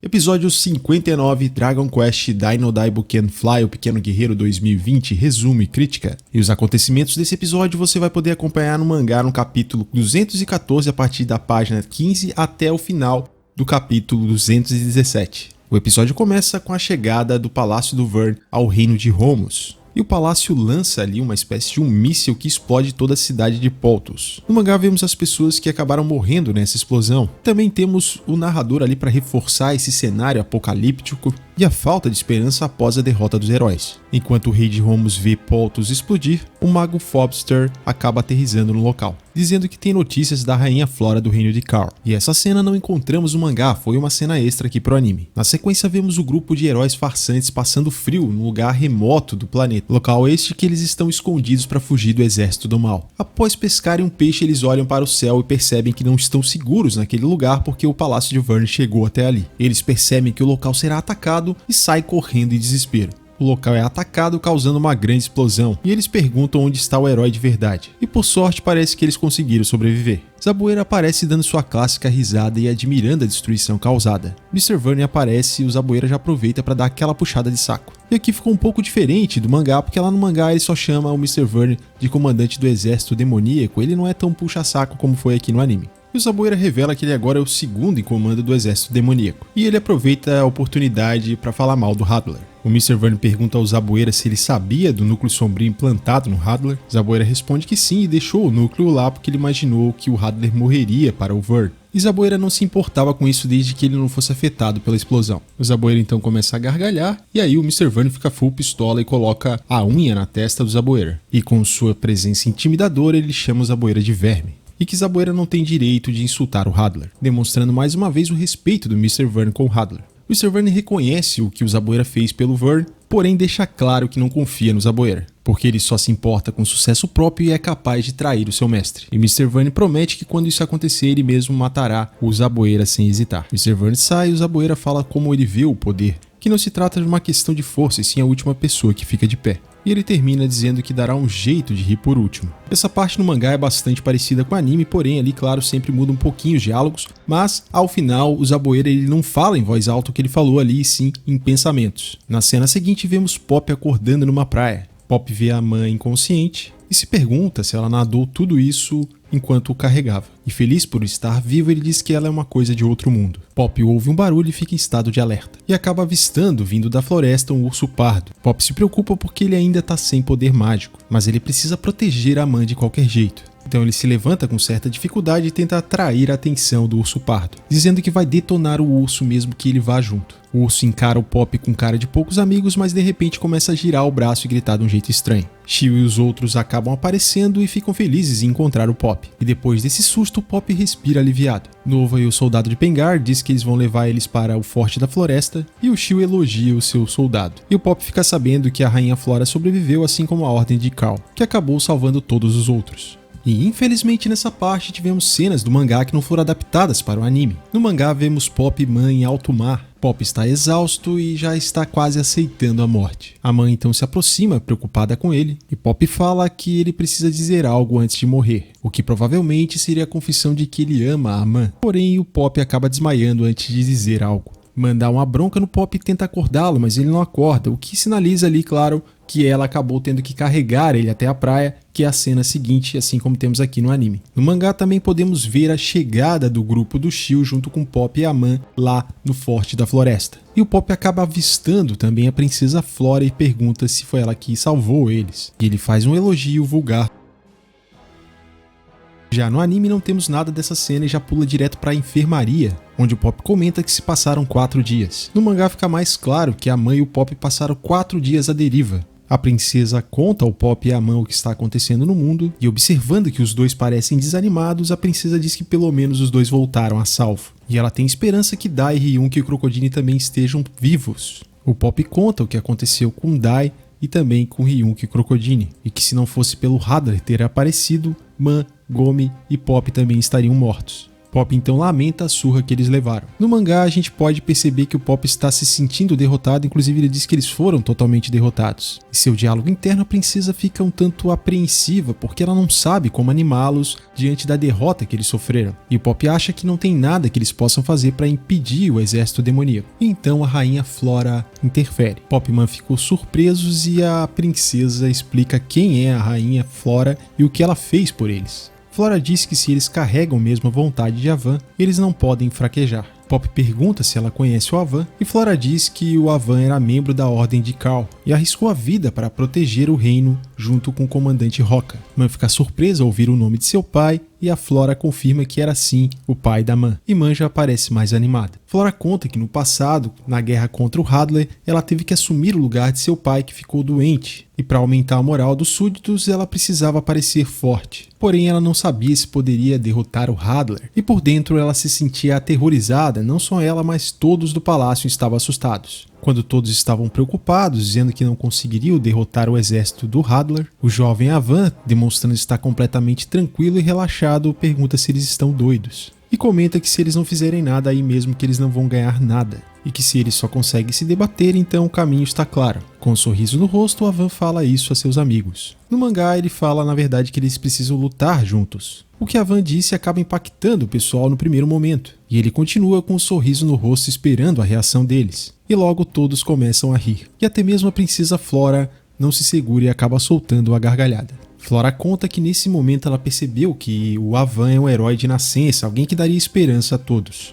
Episódio 59, Dragon Quest Dino Daibu Can Fly, o Pequeno Guerreiro 2020, resumo e crítica. E os acontecimentos desse episódio você vai poder acompanhar no mangá no capítulo 214 a partir da página 15 até o final do capítulo 217. O episódio começa com a chegada do Palácio do Vern ao reino de Romos. E o palácio lança ali uma espécie de um míssil que explode toda a cidade de Poltos. No mangá vemos as pessoas que acabaram morrendo nessa explosão. Também temos o narrador ali para reforçar esse cenário apocalíptico e a falta de esperança após a derrota dos heróis. Enquanto o rei de Romos vê Poltos explodir, o mago Fobster acaba aterrissando no local, dizendo que tem notícias da rainha Flora do reino de Carl. E essa cena não encontramos no mangá, foi uma cena extra aqui pro anime. Na sequência vemos o grupo de heróis farsantes passando frio num lugar remoto do planeta, local este que eles estão escondidos para fugir do exército do mal. Após pescarem um peixe, eles olham para o céu e percebem que não estão seguros naquele lugar porque o palácio de Vern chegou até ali. Eles percebem que o local será atacado e saem correndo em desespero. O local é atacado, causando uma grande explosão, e eles perguntam onde está o herói de verdade. E por sorte parece que eles conseguiram sobreviver. Zabueira aparece dando sua clássica risada e admirando a destruição causada. Mr. Vern aparece e o Zabueira já aproveita para dar aquela puxada de saco. E aqui ficou um pouco diferente do mangá, porque lá no mangá ele só chama o Mr. Vern de comandante do exército demoníaco, ele não é tão puxa-saco como foi aqui no anime. E o Zabueira revela que ele agora é o segundo em comando do exército demoníaco. E ele aproveita a oportunidade para falar mal do Hadler. O Mr. Vern pergunta ao Zabueira se ele sabia do núcleo sombrio implantado no Hadler. Zabueira responde que sim e deixou o núcleo lá porque ele imaginou que o Hadler morreria para o Vern. E Zabueira não se importava com isso desde que ele não fosse afetado pela explosão. O Zabueira então começa a gargalhar e aí o Mr. Vern fica full pistola e coloca a unha na testa do Zabueira. E com sua presença intimidadora ele chama o Zabueira de verme. E que Zabueira não tem direito de insultar o Hadler, demonstrando mais uma vez o respeito do Mr. Vern com o Hadler. O Mr. Vern reconhece o que o Zabueira fez pelo Vern, porém deixa claro que não confia no Zabueira, porque ele só se importa com sucesso próprio e é capaz de trair o seu mestre. E Mr. Vern promete que quando isso acontecer ele mesmo matará o Zabueira sem hesitar. Mr. Vern sai e o Zabueira fala como ele vê o poder, que não se trata de uma questão de força e sim a última pessoa que fica de pé. E ele termina dizendo que dará um jeito de rir por último. Essa parte no mangá é bastante parecida com o anime, porém ali, claro, sempre muda um pouquinho os diálogos, mas ao final o Zabueira ele não fala em voz alta o que ele falou ali, e sim em pensamentos. Na cena seguinte vemos Pop acordando numa praia. Pop vê a mãe inconsciente e se pergunta se ela nadou tudo isso enquanto o carregava. E feliz por estar vivo, ele diz que ela é uma coisa de outro mundo. Pop ouve um barulho e fica em estado de alerta. E acaba avistando, vindo da floresta, um urso pardo. Pop se preocupa porque ele ainda está sem poder mágico, mas ele precisa proteger a mãe de qualquer jeito. Então ele se levanta com certa dificuldade e tenta atrair a atenção do urso pardo, dizendo que vai detonar o urso mesmo que ele vá junto. O urso encara o Pop com cara de poucos amigos, mas de repente começa a girar o braço e gritar de um jeito estranho. Shio e os outros acabam aparecendo e ficam felizes em encontrar o Pop. E depois desse susto, o Pop respira aliviado. Nova e o soldado de Pengar diz que eles vão levar eles para o forte da floresta e o Shio elogia o seu soldado. E o Pop fica sabendo que a rainha Flora sobreviveu, assim como a ordem de Carl, que acabou salvando todos os outros. E infelizmente nessa parte tivemos cenas do mangá que não foram adaptadas para o anime. No mangá vemos Pop e mãe em alto mar. Pop está exausto e já está quase aceitando a morte. A mãe então se aproxima, preocupada com ele, e Pop fala que ele precisa dizer algo antes de morrer, o que provavelmente seria a confissão de que ele ama a mãe. Porém, o Pop acaba desmaiando antes de dizer algo. Mandar uma bronca no Pop e tenta acordá-lo, mas ele não acorda, o que sinaliza ali, claro, que ela acabou tendo que carregar ele até a praia, que é a cena seguinte, assim como temos aqui no anime. No mangá também podemos ver a chegada do grupo do Shio junto com Pop e a mãe lá no Forte da Floresta. E o Pop acaba avistando também a princesa Flora e pergunta se foi ela que salvou eles. E ele faz um elogio vulgar. Já no anime não temos nada dessa cena e já pula direto para a enfermaria, onde o Pop comenta que se passaram 4 dias. No mangá fica mais claro que a mãe e o Pop passaram 4 dias à deriva. A princesa conta ao Pop e à mãe o que está acontecendo no mundo, e observando que os dois parecem desanimados, a princesa diz que pelo menos os dois voltaram a salvo. E ela tem esperança que Dai, Ryunk e Crocodile também estejam vivos. O Pop conta o que aconteceu com Dai e também com Ryunk e Crocodile, e que se não fosse pelo Hadler ter aparecido, Man, Gomi e Pop também estariam mortos. Pop então lamenta a surra que eles levaram. No mangá a gente pode perceber que o Pop está se sentindo derrotado, inclusive ele diz que eles foram totalmente derrotados. Em seu diálogo interno a princesa fica um tanto apreensiva porque ela não sabe como animá-los diante da derrota que eles sofreram. E o Pop acha que não tem nada que eles possam fazer para impedir o exército demoníaco. E então a rainha Flora interfere. Pop e Man ficam surpresos e a princesa explica quem é a rainha Flora e o que ela fez por eles. Flora diz que se eles carregam mesmo a vontade de Avan, eles não podem fraquejar. Pop pergunta se ela conhece o Avan e Flora diz que o Avan era membro da Ordem de Carl e arriscou a vida para proteger o reino junto com o comandante Roca. Man fica surpresa ao ouvir o nome de seu pai e a Flora confirma que era sim o pai da Man, e Man já parece mais animada. Flora conta que no passado, na guerra contra o Hadler, ela teve que assumir o lugar de seu pai que ficou doente, e para aumentar a moral dos súditos ela precisava parecer forte. Porém ela não sabia se poderia derrotar o Hadler, e por dentro ela se sentia aterrorizada, não só ela mas todos do palácio estavam assustados. Quando todos estavam preocupados, dizendo que não conseguiriam derrotar o exército do Hadler, o jovem Avan, demonstrando estar completamente tranquilo e relaxado, pergunta se eles estão doidos. E comenta que se eles não fizerem nada aí mesmo que eles não vão ganhar nada. E que se eles só conseguem se debater, então o caminho está claro. Com um sorriso no rosto, o Avan fala isso a seus amigos. No mangá ele fala na verdade que eles precisam lutar juntos. O que Avan disse acaba impactando o pessoal no primeiro momento. E ele continua com um sorriso no rosto esperando a reação deles. E logo todos começam a rir. E até mesmo a princesa Flora não se segura e acaba soltando a gargalhada. Flora conta que nesse momento ela percebeu que o Avan é um herói de nascença, alguém que daria esperança a todos.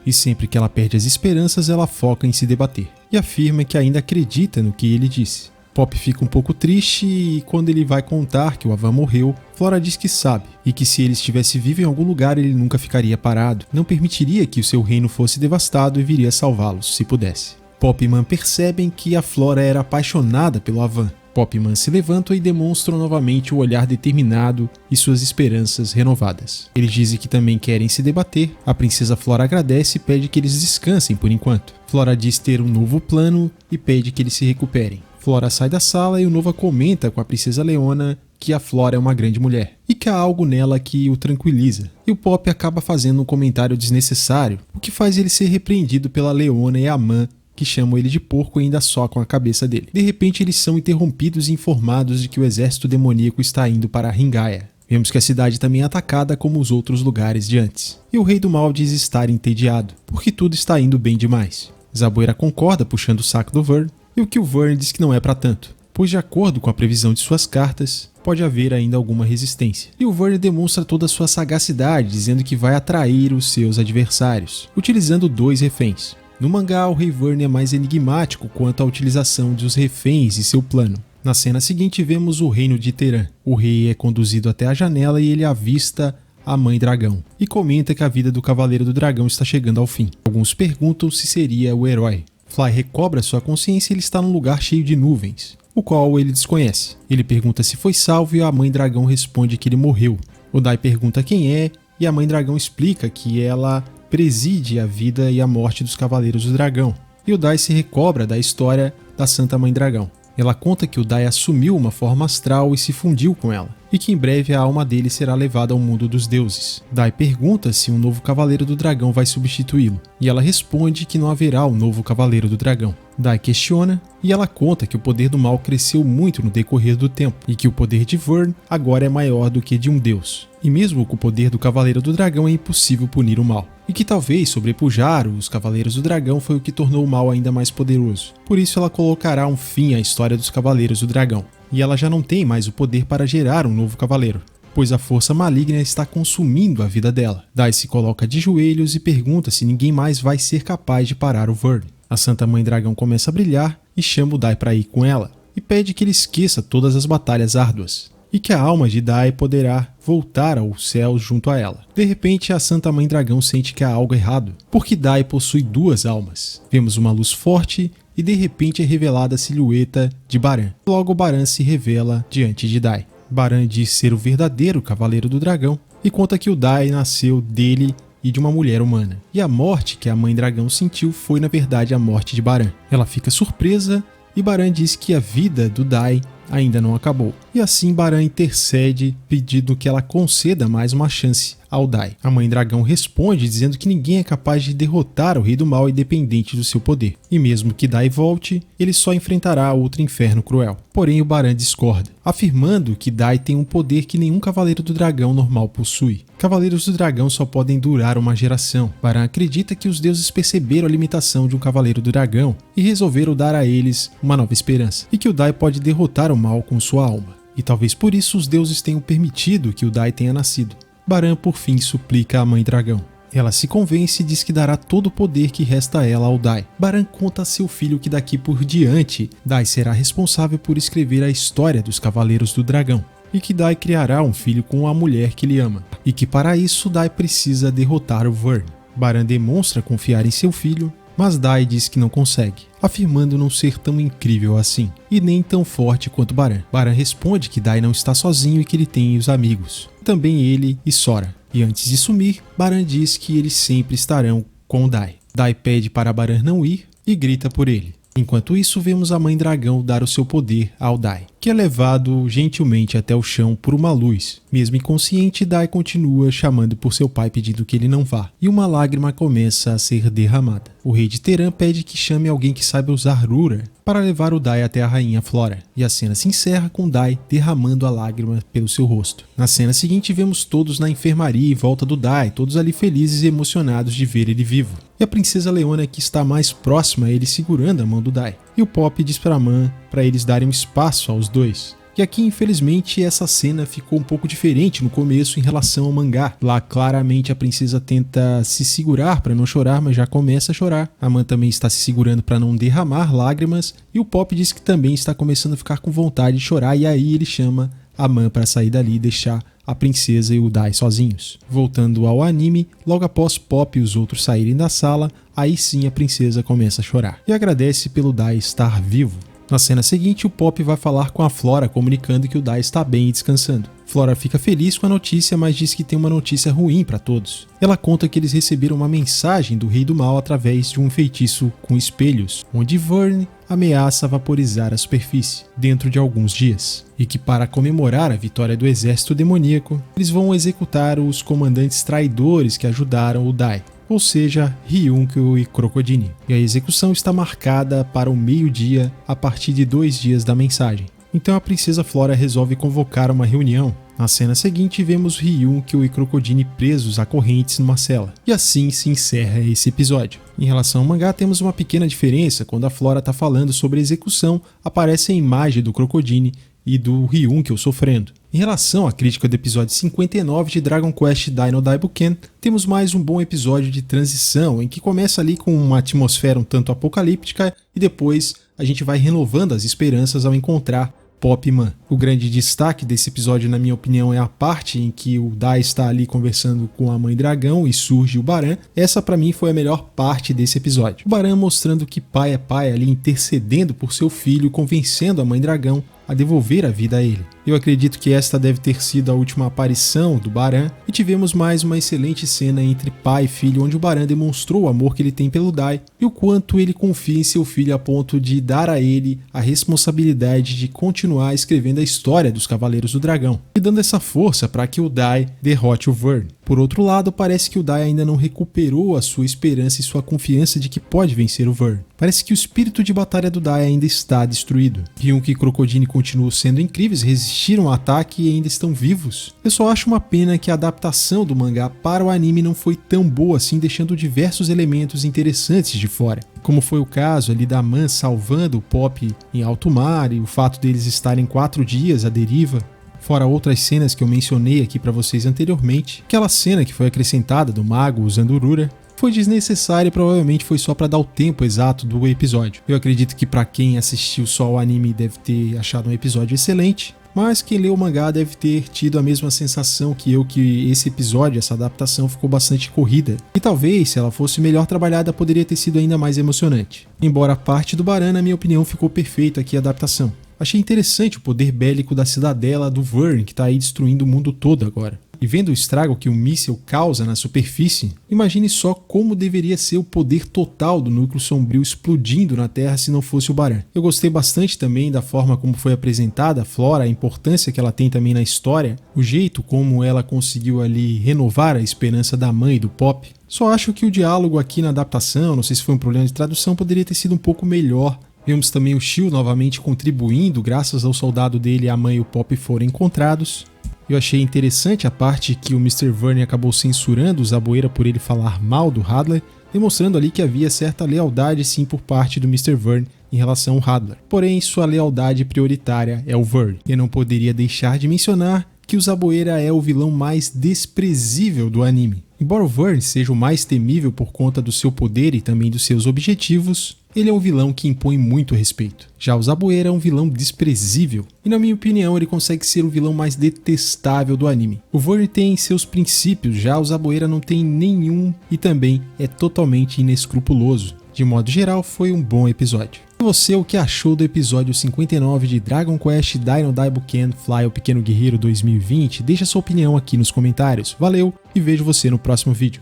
E sempre que ela perde as esperanças, ela foca em se debater. E afirma que ainda acredita no que ele disse. Pop fica um pouco triste e quando ele vai contar que o Avan morreu, Flora diz que sabe, e que se ele estivesse vivo em algum lugar ele nunca ficaria parado, não permitiria que o seu reino fosse devastado e viria salvá-los, se pudesse. Pop e Man percebem que a Flora era apaixonada pelo Avan. Pop e Man se levantam e demonstram novamente o olhar determinado e suas esperanças renovadas. Eles dizem que também querem se debater, a princesa Flora agradece e pede que eles descansem por enquanto. Flora diz ter um novo plano e pede que eles se recuperem. Flora sai da sala e o Nova comenta com a princesa Leona que a Flora é uma grande mulher e que há algo nela que o tranquiliza. E o Pop acaba fazendo um comentário desnecessário, o que faz ele ser repreendido pela Leona e a Man, que chamam ele de porco e ainda socam a cabeça dele. De repente eles são interrompidos e informados de que o exército demoníaco está indo para Ringaia. Vemos que a cidade também é atacada como os outros lugares de antes. E o Rei do Mal diz estar entediado, porque tudo está indo bem demais. Zaboira concorda puxando o saco do Vern, e o que o Vern diz que não é para tanto, pois de acordo com a previsão de suas cartas, pode haver ainda alguma resistência. E o Vern demonstra toda a sua sagacidade, dizendo que vai atrair os seus adversários, utilizando 2 reféns. No mangá, o Rei Vern é mais enigmático quanto à utilização dos reféns e seu plano. Na cena seguinte, vemos o reino de Teran. O rei é conduzido até a janela e ele avista a Mãe Dragão, e comenta que a vida do Cavaleiro do Dragão está chegando ao fim. Alguns perguntam se seria o herói. Fly recobra sua consciência e ele está num lugar cheio de nuvens, o qual ele desconhece. Ele pergunta se foi salvo e a Mãe Dragão responde que ele morreu. O Dai pergunta quem é e a Mãe Dragão explica que ela preside a vida e a morte dos Cavaleiros do Dragão. E o Dai se recobra da história da Santa Mãe Dragão. Ela conta que o Dai assumiu uma forma astral e se fundiu com ela, e que em breve a alma dele será levada ao mundo dos deuses. Dai pergunta se um novo Cavaleiro do Dragão vai substituí-lo, e ela responde que não haverá um novo Cavaleiro do Dragão. Dai questiona, e ela conta que o poder do mal cresceu muito no decorrer do tempo, e que o poder de Vern agora é maior do que de um deus. E mesmo com o poder do Cavaleiro do Dragão é impossível punir o mal. E que talvez sobrepujar os Cavaleiros do Dragão foi o que tornou o mal ainda mais poderoso. Por isso ela colocará um fim à história dos Cavaleiros do Dragão. E ela já não tem mais o poder para gerar um novo cavaleiro, pois a força maligna está consumindo a vida dela. Dai se coloca de joelhos e pergunta se ninguém mais vai ser capaz de parar o Vern. A Santa Mãe Dragão começa a brilhar e chama o Dai para ir com ela, e pede que ele esqueça todas as batalhas árduas, e que a alma de Dai poderá voltar ao céu junto a ela. De repente, a Santa Mãe Dragão sente que há algo errado, porque Dai possui 2 almas. Vemos uma luz forte e de repente é revelada a silhueta de Baran. Logo Baran se revela diante de Dai. Baran diz ser o verdadeiro Cavaleiro do Dragão e conta que o Dai nasceu dele e de uma mulher humana. E a morte que a Mãe Dragão sentiu foi na verdade a morte de Baran. Ela fica surpresa e Baran diz que a vida do Dai ainda não acabou. E assim Baran intercede pedindo que ela conceda mais uma chance ao Dai. A Mãe Dragão responde dizendo que ninguém é capaz de derrotar o Rei do Mal independente do seu poder. E mesmo que Dai volte, ele só enfrentará outro inferno cruel. Porém o Baran discorda, afirmando que Dai tem um poder que nenhum Cavaleiro do Dragão normal possui. Cavaleiros do Dragão só podem durar uma geração. Baran acredita que os deuses perceberam a limitação de um Cavaleiro do Dragão e resolveram dar a eles uma nova esperança, e que o Dai pode derrotar o mal com sua alma. E talvez por isso os deuses tenham permitido que o Dai tenha nascido. Baran por fim suplica à Mãe Dragão. Ela se convence e diz que dará todo o poder que resta a ela ao Dai. Baran conta a seu filho que daqui por diante, Dai será responsável por escrever a história dos Cavaleiros do Dragão, e que Dai criará um filho com a mulher que ele ama, e que para isso Dai precisa derrotar o Vyrn. Baran demonstra confiar em seu filho, mas Dai diz que não consegue, afirmando não ser tão incrível assim, e nem tão forte quanto Baran. Baran responde que Dai não está sozinho e que ele tem os amigos, também ele e Sora. E antes de sumir, Baran diz que eles sempre estarão com Dai. Dai pede para Baran não ir e grita por ele. Enquanto isso, vemos a Mãe Dragão dar o seu poder ao Dai, que é levado gentilmente até o chão por uma luz. Mesmo inconsciente, Dai continua chamando por seu pai pedindo que ele não vá, e uma lágrima começa a ser derramada. O rei de Terran pede que chame alguém que saiba usar Rura para levar o Dai até a rainha Flora, e a cena se encerra com Dai derramando a lágrima pelo seu rosto. Na cena seguinte, vemos todos na enfermaria em volta do Dai, todos ali felizes e emocionados de ver ele vivo. E a princesa Leona que está mais próxima a ele segurando a mão do Dai. E o Pop diz para Man para eles darem um espaço aos dois. E aqui, infelizmente, essa cena ficou um pouco diferente no começo em relação ao mangá. Lá, claramente, a princesa tenta se segurar para não chorar, mas já começa a chorar. A Man também está se segurando para não derramar lágrimas. E o Pop diz que também está começando a ficar com vontade de chorar. E aí ele chama a Man para sair dali e deixar a princesa e o Dai sozinhos. Voltando ao anime, logo após Pop e os outros saírem da sala, aí sim a princesa começa a chorar. E agradece pelo Dai estar vivo. Na cena seguinte, o Pop vai falar com a Flora, comunicando que o Dai está bem e descansando. Flora fica feliz com a notícia, mas diz que tem uma notícia ruim para todos. Ela conta que eles receberam uma mensagem do Rei do Mal através de um feitiço com espelhos, onde Vyrn ameaça vaporizar a superfície dentro de alguns dias, e que para comemorar a vitória do exército demoníaco, eles vão executar os comandantes traidores que ajudaram o Dai, ou seja, Ryunkyo e Crocodile. E a execução está marcada para o meio-dia a partir de 2 dias da mensagem. Então a princesa Flora resolve convocar uma reunião. Na cena seguinte, vemos Ryunkyo e Crocodile presos a correntes numa cela. E assim se encerra esse episódio. Em relação ao mangá, temos uma pequena diferença. Quando a Flora está falando sobre a execução, aparece a imagem do Crocodile e do Ryunkyo sofrendo. Em relação à crítica do episódio 59 de Dragon Quest Dino Daibuken, temos mais um bom episódio de transição, em que começa ali com uma atmosfera um tanto apocalíptica e depois a gente vai renovando as esperanças ao encontrar Pop e Man. O grande destaque desse episódio, na minha opinião, é a parte em que o Dai está ali conversando com a Mãe Dragão e surge o Baran. Essa pra mim foi a melhor parte desse episódio. O Baran mostrando que pai é pai, ali intercedendo por seu filho, convencendo a Mãe Dragão a devolver a vida a ele. Eu acredito que esta deve ter sido a última aparição do Baran, e tivemos mais uma excelente cena entre pai e filho, onde o Baran demonstrou o amor que ele tem pelo Dai e o quanto ele confia em seu filho a ponto de dar a ele a responsabilidade de continuar escrevendo a história dos Cavaleiros do Dragão, e dando essa força para que o Dai derrote o Vyrn. Por outro lado, parece que o Dai ainda não recuperou a sua esperança e sua confiança de que pode vencer o Vyrn. Parece que o espírito de batalha do Dai ainda está destruído. Ryunkyo e Crocodile continuam sendo incríveis, resistiram ao ataque e ainda estão vivos. Eu só acho uma pena que a adaptação do mangá para o anime não foi tão boa assim, deixando diversos elementos interessantes de fora. Como foi o caso ali da Man salvando o Pop em alto mar e o fato deles estarem 4 dias à deriva. Fora outras cenas que eu mencionei aqui para vocês anteriormente. Aquela cena que foi acrescentada do mago usando Rura foi desnecessária e provavelmente foi só para dar o tempo exato do episódio. Eu acredito que para quem assistiu só o anime deve ter achado um episódio excelente, mas quem leu o mangá deve ter tido a mesma sensação que eu, que esse episódio, essa adaptação ficou bastante corrida. E talvez, se ela fosse melhor trabalhada, poderia ter sido ainda mais emocionante. Embora a parte do Baran, na minha opinião, ficou perfeita aqui a adaptação. Achei interessante o poder bélico da cidadela do Vyrn, que tá aí destruindo o mundo todo agora. E vendo o estrago que o míssil causa na superfície, imagine só como deveria ser o poder total do núcleo sombrio explodindo na Terra se não fosse o Baran. Eu gostei bastante também da forma como foi apresentada a Flora, a importância que ela tem também na história, o jeito como ela conseguiu ali renovar a esperança da mãe e do Pop. Só acho que o diálogo aqui na adaptação, não sei se foi um problema de tradução, poderia ter sido um pouco melhor. Vemos também o Shield novamente contribuindo, graças ao soldado dele, a mãe e o Pop foram encontrados. Eu achei interessante a parte que o Mr. Verne acabou censurando o Zaboeira por ele falar mal do Hadler, demonstrando ali que havia certa lealdade sim por parte do Mr. Verne em relação ao Hadler. Porém, sua lealdade prioritária é o Verne. Eu não poderia deixar de mencionar que o Zaboeira é o vilão mais desprezível do anime. Embora o Verne seja o mais temível por conta do seu poder e também dos seus objetivos, ele é um vilão que impõe muito respeito. Já o Zaboeira é um vilão desprezível, e na minha opinião ele consegue ser o vilão mais detestável do anime. O Verne tem seus princípios, já o Zaboeira não tem nenhum e também é totalmente inescrupuloso. De modo geral, foi um bom episódio. E você, o que achou do episódio 59 de Dragon Quest Dino Daibu Ken Fly, o Pequeno Guerreiro 2020? Deixa sua opinião aqui nos comentários. Valeu e vejo você no próximo vídeo.